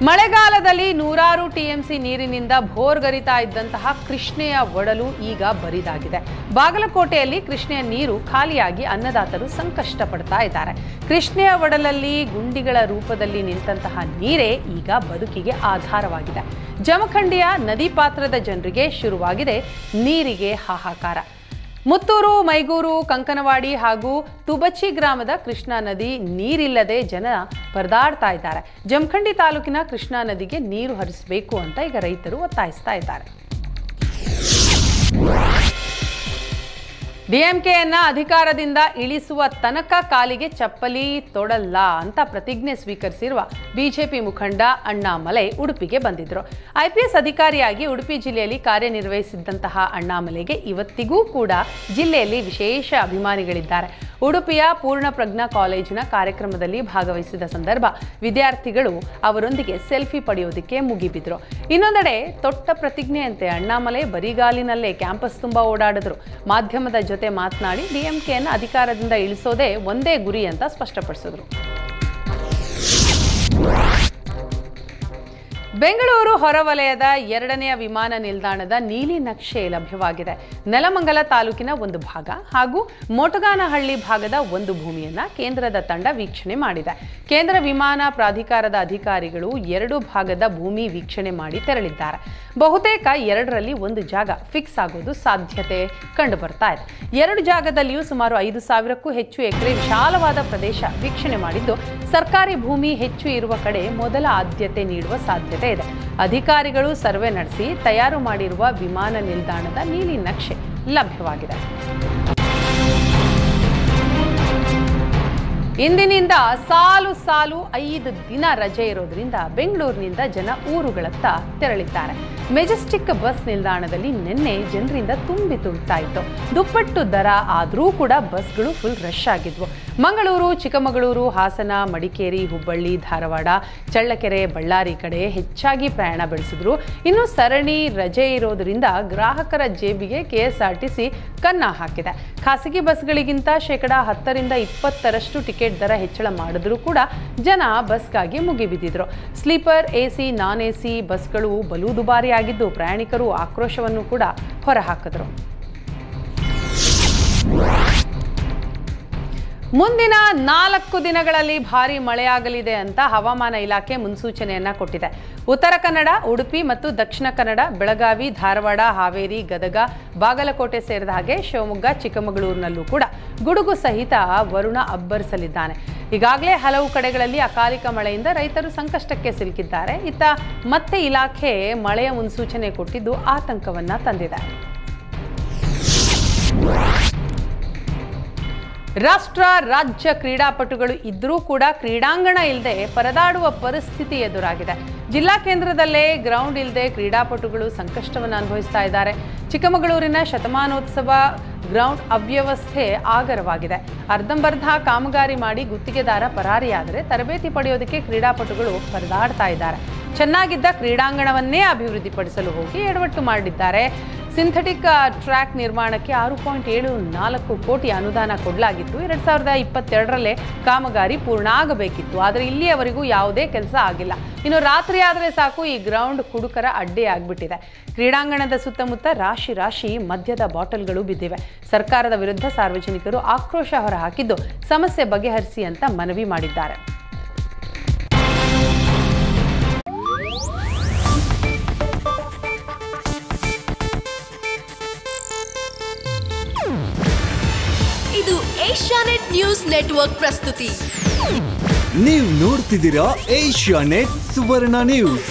ಮಳೆಗಾಲದಲ್ಲಿ ನೂರಾರು ಟಿಎಂಸಿ ನೀರಿನಿಂದ ಭೋರ್ಗರಿತಾ ಇದ್ದಂತಹ ಕೃಷ್ಣೆಯ ಒಡಲು ಈಗ ಬರಿದಾಗಿದೆ. ಬಾಗಲಕೋಟೆಯಲ್ಲಿ ಕೃಷ್ಣೆಯ ನೀರು ಖಾಲಿಯಾಗಿ ಅನ್ನದಾತರು ಸಂಕಷ್ಟ ಪಡ್ತಾ ಇದ್ದಾರೆ. ಕೃಷ್ಣೆಯ ಒಡಲಲ್ಲಿ ಗುಂಡಿಗಳ ರೂಪದಲ್ಲಿ ನಿಂತಹ ನೀರೇ ಈಗ ಬದುಕಿಗೆ ಆಧಾರವಾಗಿದೆ. ಜಮಖಂಡಿಯ ನದಿ ಪಾತ್ರದ ಜನರಿಗೆ ಶುರುವಾಗಿದೆ ನೀರಿಗೆ ಹಾಹಾಕಾರ. ಮುತ್ತೂರು, ಮೈಗೂರು, ಕಂಕನವಾಡಿ ಹಾಗೂ ತುಬಚಿ ಗ್ರಾಮದ ಕೃಷ್ಣಾ ನದಿ ನೀರಿಲ್ಲದೆ ಜನ ಪರದಾಡ್ತಾ ಇದ್ದಾರೆ. ಜಮಖಂಡಿ ತಾಲೂಕಿನ ಕೃಷ್ಣಾ ನದಿಗೆ ನೀರು ಹರಿಸಬೇಕು ಅಂತ ಈಗ ರೈತರು ಒತ್ತಾಯಿಸ್ತಾ ಇದ್ದಾರೆ. ಡಿಎಂಕೆಯನ್ನ ಅಧಿಕಾರದಿಂದ ಇಳಿಸುವ ತನಕ ಕಾಲಿಗೆ ಚಪ್ಪಲಿ ತೊಡಲ್ಲ ಅಂತ ಪ್ರತಿಜ್ಞೆ ಸ್ವೀಕರಿಸಿರುವ ಬಿಜೆಪಿ ಮುಖಂಡ ಅಣ್ಣಾಮಲೈ ಉಡುಪಿಗೆ ಬಂದಿದ್ರು. ಐಪಿಎಸ್ ಅಧಿಕಾರಿಯಾಗಿ ಉಡುಪಿ ಜಿಲ್ಲೆಯಲ್ಲಿ ಕಾರ್ಯನಿರ್ವಹಿಸಿದ್ದಂತಹ ಅಣ್ಣಾಮಲೈಗೆ ಇವತ್ತಿಗೂ ಕೂಡ ಜಿಲ್ಲೆಯಲ್ಲಿ ವಿಶೇಷ ಅಭಿಮಾನಿಗಳಿದ್ದಾರೆ. ಉಡುಪಿಯ ಪೂರ್ಣ ಪ್ರಜ್ಞಾ ಕಾಲೇಜಿನ ಕಾರ್ಯಕ್ರಮದಲ್ಲಿ ಭಾಗವಹಿಸಿದ ಸಂದರ್ಭ ವಿದ್ಯಾರ್ಥಿಗಳು ಅವರೊಂದಿಗೆ ಸೆಲ್ಫಿ ಪಡೆಯೋದಕ್ಕೆ ಮುಗಿಬಿದ್ರು. ಇನ್ನೊಂದೆಡೆ ತೊಟ್ಟ ಪ್ರತಿಜ್ಞೆಯಂತೆ ಅಣ್ಣಾಮಲೈ ಬರಿಗಾಲಿನಲ್ಲೇ ಕ್ಯಾಂಪಸ್ ತುಂಬಾ ಓಡಾಡಿದ್ರು. ಮಾಧ್ಯಮದ ಜೊತೆ ಮಾತನಾಡಿ ಡಿಎಂಕೆಯನ್ನು ಅಧಿಕಾರದಿಂದ ಇಳಿಸೋದೇ ಒಂದೇ ಗುರಿ ಅಂತ ಸ್ಪಷ್ಟಪಡಿಸಿದ್ರು. ಬೆಂಗಳೂರು ಹೊರವಲಯದ 2ನೇ ವಿಮಾನ ನಿಲ್ದಾಣದ ನೀಲಿ ನಕ್ಷೆ ಲಭ್ಯವಾಗಿದೆ. ನೆಲಮಂಗಲ ತಾಲೂಕಿನ ಒಂದು ಭಾಗ ಹಾಗೂ ಮೋಟಗಾನಹಳ್ಳಿ ಭಾಗದ ಒಂದು ಭೂಮಿಯನ್ನ ಕೇಂದ್ರದ ತಂಡ ವೀಕ್ಷಣೆ ಮಾಡಿದೆ. ಕೇಂದ್ರ ವಿಮಾನ ಪ್ರಾಧಿಕಾರದ ಅಧಿಕಾರಿಗಳು 2 ಭಾಗದ ಭೂಮಿ ವೀಕ್ಷಣೆ ಮಾಡಿ ತೆರಳಿದ್ದಾರೆ. ಬಹುತೇಕ 2ರಲ್ಲಿ ಒಂದು ಜಾಗ ಫಿಕ್ಸ್ ಆಗೋದು ಸಾಧ್ಯತೆ ಕಂಡು ಬರ್ತಾ ಇದೆ. 2 ಜಾಗದಲ್ಲಿಯೂ ಸುಮಾರು 5,000ಕ್ಕೂ ಹೆಚ್ಚು ಎಕರೆ ವಿಶಾಲವಾದ ಪ್ರದೇಶ ವೀಕ್ಷಣೆ ಮಾಡಿದ್ದು, ಸರ್ಕಾರಿ ಭೂಮಿ ಹೆಚ್ಚು ಇರುವ ಕಡೆ ಮೊದಲ ಆದ್ಯತೆ ನೀಡುವ ಸಾಧ್ಯತೆ ಇದೆ. ಅಧಿಕಾರಿಗಳು ಸರ್ವೆ ನಡೆಸಿ ತಯಾರು ಮಾಡಿರುವ ವಿಮಾನ ನಿಲ್ದಾಣದ ನೀಲಿ ನಕ್ಷೆ ಲಭ್ಯವಾಗಿದೆ. ಇಂದಿನಿಂದ ಸಾಲು 5 ದಿನ ರಜೆ ಇರೋದ್ರಿಂದ ಬೆಂಗಳೂರಿನಿಂದ ಜನ ಊರುಗಳತ್ತ ತೆರಳಿದ್ದಾರೆ. ಮೆಜೆಸ್ಟಿಕ್ ಬಸ್ ನಿಲ್ದಾಣದಲ್ಲಿ ನಿನ್ನೆ ಜನರಿಂದ ತುಂಬಿ ತುಳುಕ್ತಾ ಇತ್ತು. ದುಪ್ಪಟ್ಟು ದರ ಆದರೂ ಕೂಡ ಬಸ್ಗಳು ಫುಲ್ ರಶ್ ಆಗಿದ್ವು. ಮಂಗಳೂರು, ಚಿಕ್ಕಮಗಳೂರು, ಹಾಸನ, ಮಡಿಕೇರಿ, ಹುಬ್ಬಳ್ಳಿ, ಧಾರವಾಡ, ಚಳ್ಳಕೆರೆ, ಬಳ್ಳಾರಿ ಕಡೆ ಹೆಚ್ಚಾಗಿ ಪ್ರಯಾಣ ಬೆಳೆಸಿದ್ರು. ಇನ್ನು ಸರಣಿ ರಜೆ ಇರೋದ್ರಿಂದ ಗ್ರಾಹಕರ ಜೇಬಿಗೆ ಕೆಎಸ್ಆರ್ಟಿಸಿ ಕನ್ನ ಹಾಕಿದೆ. ಖಾಸಗಿ ಬಸ್ಗಳಿಗಿಂತ ಶೇಕಡಾ 10ರಿಂದ 20ರಷ್ಟು ಟಿಕೆಟ್ ದರ ಹೆಚ್ಚಳ ಮಾಡಿದ್ರೂ ಕೂಡ ಜನ ಬಸ್ಗಾಗಿ ಮುಗಿಬಿದ್ದಿದ್ರು. ಸ್ಲೀಪರ್, ಎಸಿ, ನಾನ್ ಎಸಿ ಬಸ್ಗಳು ಬಲು ದುಬಾರಿ ಆಗಿದ್ದು ಪ್ರಯಾಣಿಕರು ಆಕ್ರೋಶವನ್ನು ಕೂಡ ಹೊರಹಾಕಿದ್ರು. ಮುಂದಿನ 4 ದಿನಗಳಲ್ಲಿ ಭಾರೀ ಮಳೆಯಾಗಲಿದೆ ಅಂತ ಹವಾಮಾನ ಇಲಾಖೆ ಮುನ್ಸೂಚನೆಯನ್ನ ಕೊಟ್ಟಿದೆ. ಉತ್ತರ ಕನ್ನಡ, ಉಡುಪಿ ಮತ್ತು ದಕ್ಷಿಣ ಕನ್ನಡ, ಬೆಳಗಾವಿ, ಧಾರವಾಡ, ಹಾವೇರಿ, ಗದಗ, ಬಾಗಲಕೋಟೆ ಸೇರಿದ ಹಾಗೆ ಶಿವಮೊಗ್ಗ, ಚಿಕ್ಕಮಗಳೂರಿನಲ್ಲೂ ಕೂಡ ಗುಡುಗು ಸಹಿತ ವರುಣ ಅಬ್ಬರಿಸಲಿದ್ದಾನೆ. ಈಗಾಗಲೇ ಹಲವು ಕಡೆಗಳಲ್ಲಿ ಅಕಾಲಿಕ ಮಳೆಯಿಂದ ರೈತರು ಸಂಕಷ್ಟಕ್ಕೆ ಸಿಲುಕಿದ್ದಾರೆ. ಇತ್ತ ಮತ್ತೆ ಇಲಾಖೆ ಮಳೆಯ ಮುನ್ಸೂಚನೆ ಕೊಟ್ಟಿದ್ದು ಆತಂಕವನ್ನ ತಂದಿದೆ. ರಾಷ್ಟ್ರ, ರಾಜ್ಯ ಕ್ರೀಡಾಪಟುಗಳು ಇದ್ರೂ ಕೂಡ ಕ್ರೀಡಾಂಗಣ ಇಲ್ಲದೆ ಪರದಾಡುವ ಪರಿಸ್ಥಿತಿ ಎದುರಾಗಿದೆ. ಜಿಲ್ಲಾ ಕೇಂದ್ರದಲ್ಲೇ ಗ್ರೌಂಡ್ ಇಲ್ಲದೆ ಕ್ರೀಡಾಪಟುಗಳು ಸಂಕಷ್ಟವನ್ನು ಅನುಭವಿಸ್ತಾ ಇದ್ದಾರೆ. ಚಿಕ್ಕಮಗಳೂರಿನ ಶತಮಾನೋತ್ಸವ ಗ್ರೌಂಡ್ ಅವ್ಯವಸ್ಥೆ ಆಗರವಾಗಿದೆ. ಅರ್ಧಂಬರ್ಧ ಕಾಮಗಾರಿ ಮಾಡಿ ಗುತ್ತಿಗೆದಾರ ಪರಾರಿಯಾದರೆ ತರಬೇತಿ ಪಡೆಯೋದಕ್ಕೆ ಕ್ರೀಡಾಪಟುಗಳು ಪರದಾಡ್ತಾ ಇದ್ದಾರೆ. ಚೆನ್ನಾಗಿದ್ದ ಕ್ರೀಡಾಂಗಣವನ್ನೇ ಅಭಿವೃದ್ಧಿಪಡಿಸಲು ಹೋಗಿ ಎಡವಟ್ಟು ಮಾಡಿದ್ದಾರೆ. ಸಿಂಥೆಟಿಕ್ ಟ್ರ್ಯಾಕ್ ನಿರ್ಮಾಣಕ್ಕೆ 6.74 ಕೋಟಿ ಅನುದಾನ ಕೊಡಲಾಗಿತ್ತು. 2022ರಲ್ಲೇ ಕಾಮಗಾರಿ ಪೂರ್ಣ ಆಗಬೇಕಿತ್ತು. ಆದರೆ ಇಲ್ಲಿಯವರೆಗೂ ಯಾವುದೇ ಕೆಲಸ ಆಗಿಲ್ಲ. ಇನ್ನು ರಾತ್ರಿ ಆದರೆ ಸಾಕು ಈ ಗ್ರೌಂಡ್ ಕುಡುಕರ ಅಡ್ಡೆ ಆಗ್ಬಿಟ್ಟಿದೆ. ಕ್ರೀಡಾಂಗಣದ ಸುತ್ತಮುತ್ತ ರಾಶಿ ಮದ್ಯದ ಬಾಟಲ್ಗಳು ಬಿದ್ದಿವೆ. ಸರ್ಕಾರದ ವಿರುದ್ಧ ಸಾರ್ವಜನಿಕರು ಆಕ್ರೋಶ ಹೊರಹಾಕಿದ್ದು ಸಮಸ್ಯೆ ಬಗೆಹರಿಸಿ ಅಂತ ಮನವಿ ಮಾಡಿದ್ದಾರೆ. ಇದು ಏಷ್ಯಾನೆಟ್ ನ್ಯೂಸ್ ನೆಟ್ವರ್ಕ್ ಪ್ರಸ್ತುತಿ. ನೀವು ನೋಡ್ತಿದ್ದೀರಾ ಏಷ್ಯಾನೆಟ್ ಸುವರ್ಣ ನ್ಯೂಸ್.